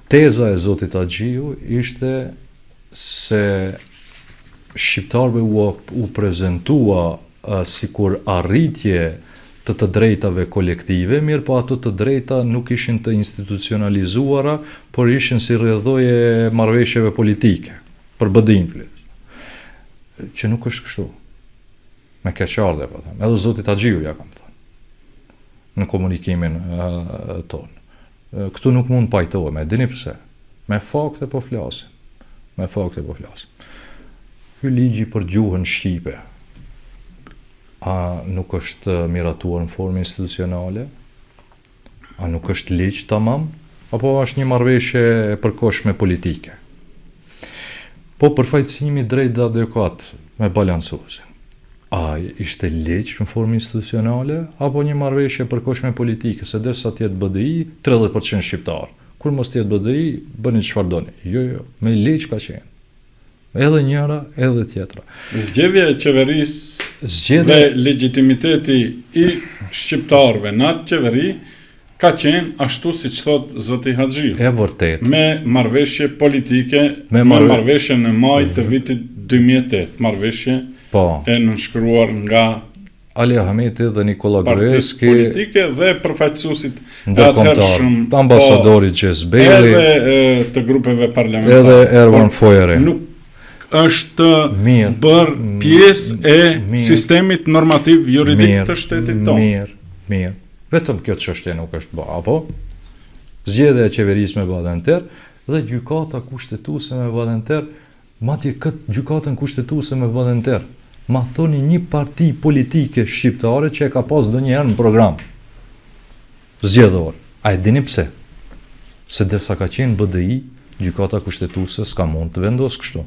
Teza e zotit Axhiu ishte se shqiptarëve u prezentua sikur arritje të drejtave kolektive, mirë po ato të drejta nuk ishin të institucionalizuara, por ishin si rrjedhoje marrëveshjeve politike, për BD-n flet. Që nuk është kështu. Me keqardhje, po them. Edhe zotit Axhiu ja kam thënë. Në komunikimin tonë. Këtu nuk mund pajtohem, e dini pse? Me fakte po flasim. Ky ligji për gjuhën shqipe, a nuk është miratuar në formë institucionale? A nuk është ligj tamam? Apo është një marrëveshje e përkohshme politike? Po përfaqësimi drejt dhe adekuat me balancuesin. A ishte ligj në formë institucionale apo një marrëveshje e përkohshme politike, se derisa të jetë BDI 30% shqiptar. Kur mos të jetë BDI, bëni çfarë doni. Jo, me ligj ka qenë. Edhe njëra, edhe tjetra. Zgjedhja e qeverisë dhe legitimiteti i shqiptarëve në atë qeveri ka qenë ashtu siç thot zoti Axhiu. E vërtet. Me marrëveshje politike, me marrëveshje në maj të vitit 2008, marrëveshje e nënshkruar nga Ali Ahmeti dhe Nikola Gruevski, politike dhe përfaqësuesit ndërkombëtar, ambasadori Xhezbeli, edhe të grupeve parlamentare, edhe Ervan Fojeri. Nuk është bërë pjesë e sistemit normativ juridik të shtetit tonë. Mirë. Vetëm kjo çështje nuk është bërë, apo? Zgjedhja e qeverisë me badanter dhe gjykata kushtetuese me badanter, madje këtë gjykatën kushtetuese me badanter, ma thoni një parti politike shqiptare që e ka pas ndonjëherë në program zgjedhor. A e dini pse? Se derisa ka qenë BDI, gjykata kushtetuese s'ka mund të vendosë kështu.